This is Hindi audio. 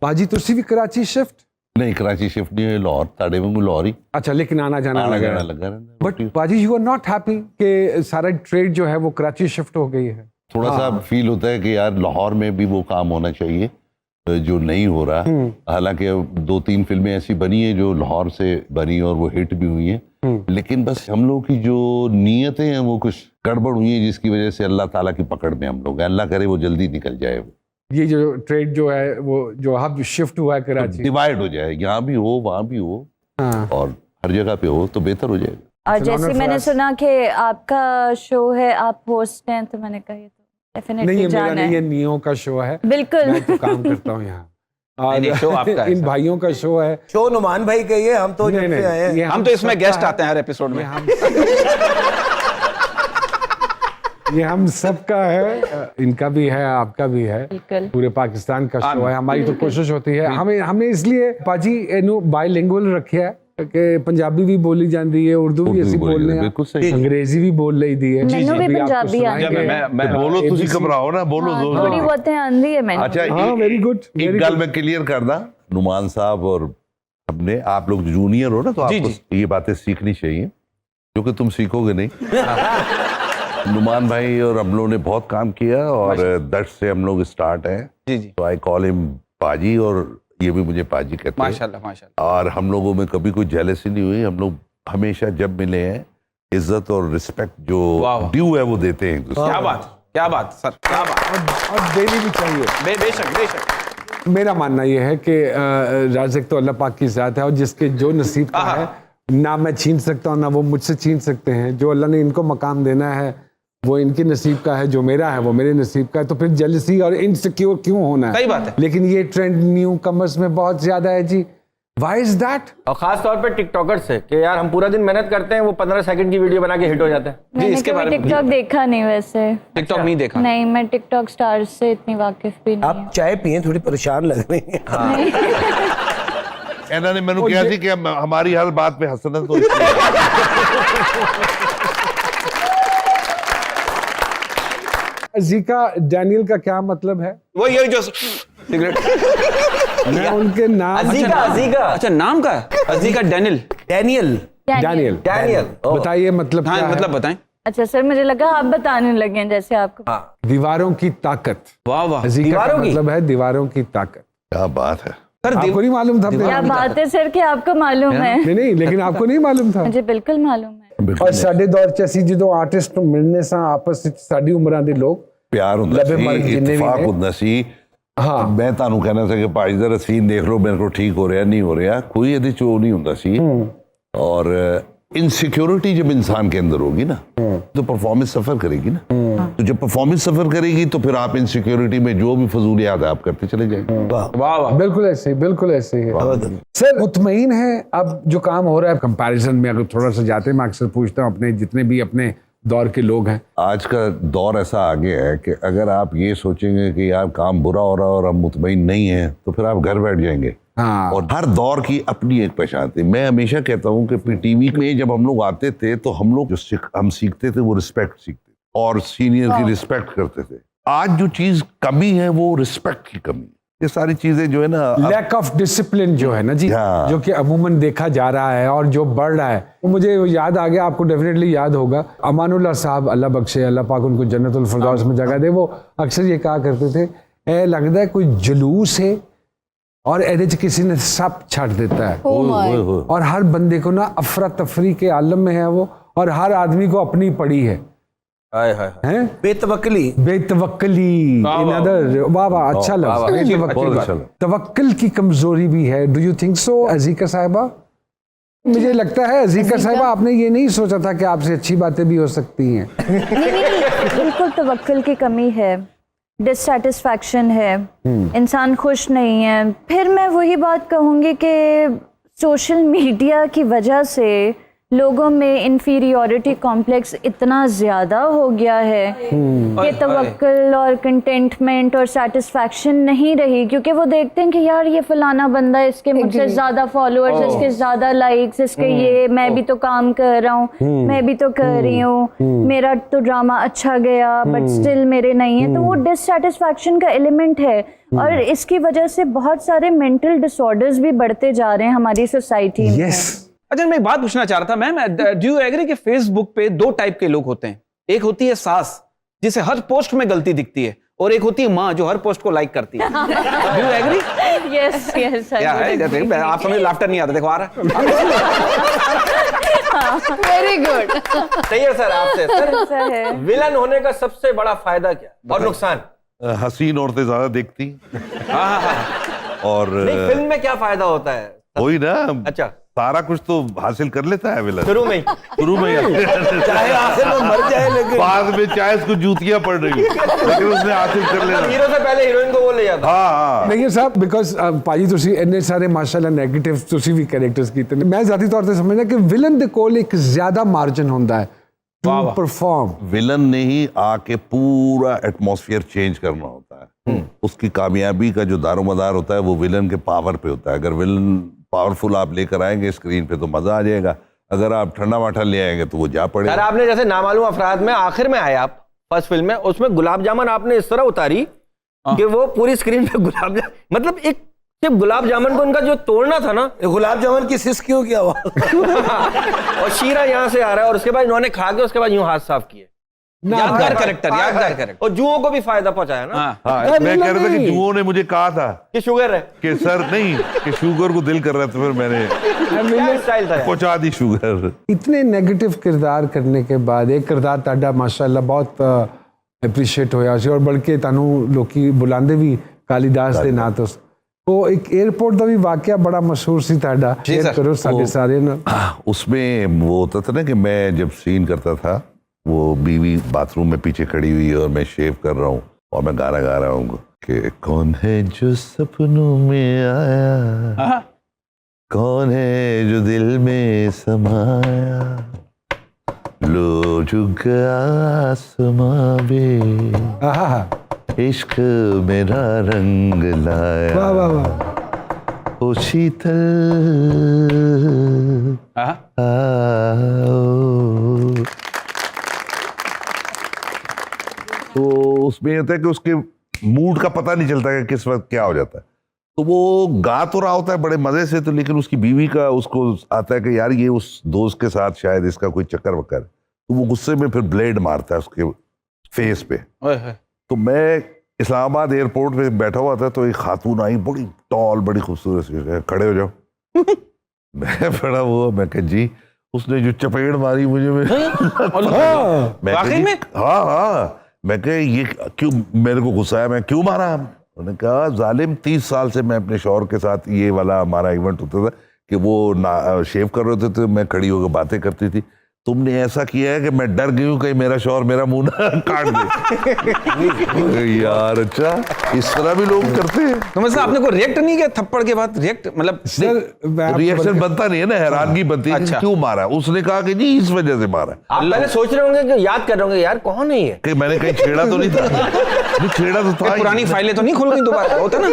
बाजी तुसी भी कराची शिफ्ट? नहीं, कराची शिफ्ट नहीं हुई, लाहौर, ताड़े में लाहौर ही अच्छा, लेकिन आना जाना लगा रहता। बट बाजी यू आर नॉट हैप्पी कि सारा ट्रेड जो है वो कराची शिफ्ट हो गई है? थोड़ा सा फील होता है कि यार लाहौर में भी वो काम होना चाहिए जो नहीं हो रहा। हालांकि 2-3 फिल्में ऐसी बनी है जो लाहौर से बनी और वो हिट भी हुई हैं, लेकिन बस हम लोग की जो नीयतें हैं वो कुछ गड़बड़ हुई है, जिसकी वजह से अल्लाह ताला की पकड़ में हम लोग हैं। अल्लाह करे वो जल्दी निकल जाए, ये जो ट्रेड जो है वो जो हब शिफ्ट हुआ है कराची, डिवाइड हो जाए, यहाँ भी हो वहाँ भी हो और हर जगह पे हो तो बेहतर हो जाएगा। और जैसे मैंने सुना कि आपका शो है, आप होस्ट हैं, तो मैंने कहा ये तो डेफिनेटली नहीं, ये जाना मेरा नहीं, ये नियो का शो है, बिल्कुल मैं तो काम करता हूँ यहाँ और शो आपका है इन भाइयों का शो है। शो नुमान भाई का ही है, हम तो जब से आए हैं। हम तो इसमें गेस्ट आते हैं हर एपिसोड में। ये हम सबका है, इनका भी है, आपका भी है, बिल्कुल पूरे पाकिस्तान का शो है। हमारी तो कोशिश होती है, हमने इसलिए पाजी इनू बाइलिंगुअल रखा है कि पंजाबी भी बोली जाती है, उर्दू भी ऐसी बोलने हैं, बिल्कुल सही, अंग्रेजी भी बोल रही दी है। मैनू भी पंजाबी आती है, मैं बोलो तुसी घबराओ ना, बोलो हाँ, दो थोड़ी बहुत है आंधी है मैंने। अच्छा, हाँ, वेरी गुड। एक गल मैं क्लियर करना, नुमान साहब और हमने, आप लोग जूनियर हो ना, तो आपको ये बातें सीखनी चाहिए क्योंकि तुम सीखोगे नहीं। नुमान भाई और हम लोगों ने बहुत काम किया और 10 से हम लोग स्टार्ट हैं, तो आई कॉल हिम पाजी और ये भी मुझे पाजी कहते हैं। माशाल्लाह माशाल्लाह। और हम लोगों में कभी कोई जेलसी नहीं हुई, हम लोग हमेशा जब मिले हैं इज्जत और रिस्पेक्ट जो ड्यू है वो देते हैं। क्या बात सर, क्या बात। और देनी भी चाहिए, बेशक। मेरा मानना यह है कि राज़िक तो अल्लाह पाक की ज़ात है और जिसके जो नसीब का है ना मैं छीन सकता हूँ ना वो मुझसे छीन सकते हैं। जो अल्लाह ने इनको मकाम देना है वो इनके नसीब का है, जो मेरा है वो मेरे नसीब का है, तो फिर जेलसी और इनसिक्योर क्यों होना है? सही बात है। लेकिन ये ट्रेंड न्यू कमर्स में बहुत ज्यादा है जी। Why is that? और खास तौर पे टिकटॉकर से कि यार हम पूरा दिन मेहनत करते हैं, वो 15 सेकंड की वीडियो बना के हिट हो जाते हैं। मैंने इसके कभी बारे में टिकटॉक देखा नहीं, वैसे टिकटॉक नहीं देखा। नहीं, मैं टिकटॉक स्टार्स से इतनी वाकिफ भी नहीं आप चाय पिए, थोड़ी परेशान लग रही हैं। इन्होंने मैंने कहा थी कि हमारी हर बात पे हंसना तो अजीका डैनियल का क्या मतलब है? वो यही जो सिगरेट। मैं उनके नाम अजीका अच्छा, नाम का है अजीका डैनियल। डैनियल बताइए मतलब क्या है? मतलब बताएं। अच्छा सर, मुझे लगा आप बताने लगे हैं जैसे आपको। दीवारों की ताकत। वाह वाह। अजीका का मतलब है दीवारों की ताकत। क्या बात है सर, आपको नहीं मालूम था? क्या बात है सर कि आपको मालूम है? नहीं, लेकिन आपको नहीं मालूम था? मुझे बिल्कुल मालूम है। और साडे दौर च ਅਸੀਂ ਜਦੋਂ ਆਰਟਿਸਟ ਮਿਲਨੇ ਸਾਂ ਆਪਸ ਵਿੱਚ ਸਾਡੀ ਉਮਰਾਂ ਦੇ ਲੋਕ प्यार ਹੁੰਦਾ ਲੱਭੇ ਮਰਗ ਸੀ, ਜਿੰਨੇ ਵੀ ਇਤਫਾਕ ਨੇ। ਹੁੰਦਾ ਸੀ। ਹਾਂ, ਮੈਂ ਤੁਹਾਨੂੰ ਕਹਿਣਾ ਸੀ ਕਿ ਭਾਈ ਦਾ ਸੀਨ ਦੇਖ ਲਓ, ਮੇਰੇ ਕੋਲ ठीक हो रहा नहीं हो रहा, कोई ਇਹਦੇ ਚ ਉਹ नहीं ਹੁੰਦਾ ਸੀ। और इनसिक्योरिटी जब इंसान के अंदर होगी ना तो परफॉर्मेंस सफर करेगी ना, तो जब परफॉर्मेंस सफर करेगी तो फिर आप इनसिक्योरिटी में जो भी फजूल याद आप करते चले जाएंगे। वाह वाह। बिल्कुल ऐसे ही है। सर मुतमईन है अब जो काम हो रहा है कंपैरिजन में? अगर थोड़ा सा जाते हैं, मैं अक्सर पूछता हूँ अपने जितने भी अपने दौर के लोग हैं, आज का दौर ऐसा आगे है कि अगर आप ये सोचेंगे कि यार काम बुरा हो रहा है और हम मुतमईन नहीं है तो फिर आप घर बैठ जाएंगे। हाँ। और हर दौर की अपनी एक पहचान थी। मैं हमेशा कहता हूँ कि टीवी में जब हम लोग आते थे तो हम लोग जो हम सीखते थे वो रिस्पेक्ट सीखते और सीनियर की रिस्पेक्ट करते थे। आज जो चीज कमी है वो रिस्पेक्ट की कमी। ये सारी चीजें जो है ना, लैक ऑफ डिसिप्लिन जो है ना जी, हाँ। जो कि अमूमन देखा जा रहा है और जो बढ़ रहा है, वो मुझे याद आ गया, आपको डेफिनेटली याद होगा, अमानुल्लाह साहब, अल्लाह बख्शे, अल्लाह पाक उनको जन्नतुल फिरदौस में जगह दे, वो अक्सर ये कहा करते थे, ए लगता है कोई जुलूस है और एदे च किसी ने सब छाट देता है। और हर बंदे को ना अफरा तफरी के आलम में है वो, और हर आदमी को अपनी पड़ी है। हैं? बेतवक्कली इन अदर, वाह वाह, अच्छा लफ्ज़। तवक्कुल की कमजोरी भी है। डू यू थिंक सो अजीका साहिबा? मुझे लगता है अजीका साहिबा आपने ये नहीं सोचा था कि आपसे अच्छी बातें भी हो सकती हैं। नहीं, बिल्कुल तवक्कुल की कमी है, डिससैटिस्फैक्शन है, इंसान खुश नहीं है। फिर मैं वही बात कहूँगी कि सोशल मीडिया की वजह से लोगों में इंफीरियोरिटी कॉम्प्लेक्स इतना ज़्यादा हो गया है कि तवक्कुल और कंटेंटमेंट और सेटिस्फैक्शन नहीं रही, क्योंकि वो देखते हैं कि यार ये फलाना बंदा, इसके मुझसे ज़्यादा फॉलोअर्स, इसके ज़्यादा लाइक्स, इसके ये, मैं भी तो काम कर रहा हूँ, मैं भी तो कर रही हूँ, मेरा तो ड्रामा अच्छा गया बट स्टिल मेरे नहीं है। तो वो डिससेटिस्फैक्शन का एलिमेंट है और इसकी वजह से बहुत सारे मेंटल डिसऑर्डर्स भी बढ़ते जा रहे हैं हमारी सोसाइटी में। अच्छा, मैं एक बात पूछना चाह रहा था मैम, डू यू एग्री कि फेसबुक पे दो टाइप के लोग होते हैं? एक होती है सास, जिसे हर पोस्ट में गलती दिखती है, और एक होती है माँ, जो हर पोस्ट को लाइक करती है। Do you agree? Yes yes, आप समझ, लाफ्टर नहीं आता, देखो आ रहा वेरी गुड। सही है सर। आपसे सर, विलन होने का सबसे बड़ा फायदा क्या और नुकसान? हसीन औरतें ज्यादा देखती और नहीं, फिल्म में क्या फायदा होता है? वही ना, अच्छा, सारा कुछ तो हासिल कर लेता है विलन शुरू में ही। चाहे आखिर में मर जाए, लेकिन बाद में चाहे उसको जूतियां पड़ रही है, लेकिन उसने हासिल कर लेना। हीरो से पहले हीरोइन को वो ले जाता। हाँ। नहीं साहब, बिकॉज ਭਾਜੀ ਤੁਸੀਂ ਇੰਨੇ ਸਾਰੇ ਮਾਸ਼ਾਅੱਲਾ ਨੈਗੇਟਿਵ ਤੁਸੀਂ ਵੀ ਕੈਰੈਕਟਰਸ ਕੀਤੇ ਨੇ, ਮੈਂ ਜ਼ਾਤੀ ਤੌਰ ਤੇ ਸਮਝਦਾ ਕਿ ਵਿਲਨ ਦੇ ਕੋਲ ਇੱਕ ਜ਼ਿਆਦਾ ਮਾਰਜਨ ਹੁੰਦਾ ਹੈ टू परफॉर्म। विलन ने ही आके पूरा एटमॉस्फेयर चेंज करना होता है। उसकी कामयाबी का जो दारोमदार होता है वो विलन के पावर पे होता है। अगर विलन पावरफुल आप लेकर आएंगे स्क्रीन पे तो मजा आ जाएगा, अगर आप ठंडा माठा ले आएंगे तो वो जा पड़ेगा। सर, आपने जैसे नामालूम अफराद में आखिर में आए आप फर्स्ट फिल्म में, उसमें गुलाब जामुन आपने इस तरह उतारी कि वो पूरी स्क्रीन पे गुलाब जामुन, मतलब एक जब गुलाब जामुन को उनका जो तोड़ना था ना, गुलाब जामुन की सिस क्यों किया हुआ और शीरा यहाँ से आ रहा है और उसके बाद इन्होंने खा के उसके बाद यूं हाथ साफ किए। यादगार कैरेक्टर, यादगार कैरेक्टर। और जुओं को भी फायदा पहुंचाया ना। हाँ, मैं कह रहा था कि जुओं ने मुझे कहा था कि शुगर है, कि सर नहीं, कि शुगर को दिल कर रहा था, फिर मैंने क्या स्टाइल था यार? पहुंचा दी शुगर। इतने नेगेटिव किरदार करने के बाद एक किरदार ਤੁਹਾਡਾ ਮਾਸ਼ਾਅੱਲਾ ਬਹੁਤ ਐਪਰੀਸ਼ੀਏਟ ਹੋਇਆ ਸੀ, ਔਰ ਬਲਕਿ ਤੁਹਾਨੂੰ ਲੋਕੀ ਬੁਲਾਉਂਦੇ ਵੀ ਕਾਲੀਦਾਸ ਦੇ ਨਾਂ ਤੋਂ। ਉਹ ਇੱਕ 에어ਪੋਰਟ ਦਾ ਵੀ ਵਾਕਿਆ ਬੜਾ ਮਸ਼ਹੂਰ ਸੀ ਤੁਹਾਡਾ, ਸ਼ੇਅਰ ਕਰੋ ਸਾਡੇ ਸਾਰਿਆਂ ਨਾਲ। उसमें वो होता था ना कि मैं जब सीन करता था, वो बीवी बाथरूम में पीछे खड़ी हुई है और मैं शेव कर रहा हूँ और मैं गाना गा रहा हूँ कि कौन है जो सपनों में आया, कौन है जो दिल में समाया, लो झुक आसमां बे, आहा, इश्क मेरा रंग लाया, वाह वाह वाह। ओ शीतल आओ। तो उसमें होता है कि उसके मूड का पता नहीं चलता कि किस वक्त क्या हो जाता है। तो वो गा तो रहा होता है बड़े मजे से, तो लेकिन उसकी बीवी का उसको आता है कि यार ये उस दोस्त के साथ शायद इसका कोई चक्कर वक्कर, तो वो गुस्से में फिर ब्लेड मारता है उसके फेस पे। तो मैं इस्लामाबाद एयरपोर्ट पे बैठा हुआ था, तो एक खातून आई, बड़ी टॉल, बड़ी खूबसूरत सी, खड़े हो जाओ। मैं बड़ा वो, मैं कहा जी, उसने जो चपेट मारी मुझे, वाकई में? हाँ, मैं कहा ये क्यों, मेरे को गुस्सा आया, मैं क्यों मारा? उन्होंने कहा जालिम, 30 साल से मैं अपने शौहर के साथ, ये वाला हमारा इवेंट होता था कि वो शेव कर रहे थे, तो मैं खड़ी होकर बातें करती थी, तुमने ऐसा किया है कि मैं डर गई हूँ कहीं मेरा शौहर मेरा मुंह ना काट दे। यार अच्छा, इस तरह भी लोग करते हैं। तो मतलब आपने को रिएक्ट नहीं किया थप्पड़ के बाद? रिएक्ट मतलब रिएक्शन बनता नहीं है ना, हैरानगी बनती है। अच्छा। क्यों मारा? उसने कहा कि जी इस वजह से मारा। आप पहले सोच रहे होंगे कि याद कर रहे होंगे यार कौन है ये, कि मैंने कहीं छेड़ा तो नहीं था। छेड़ा तो था, पुरानी फाइलें तो नहीं खुल गई दोबारा, होता ना।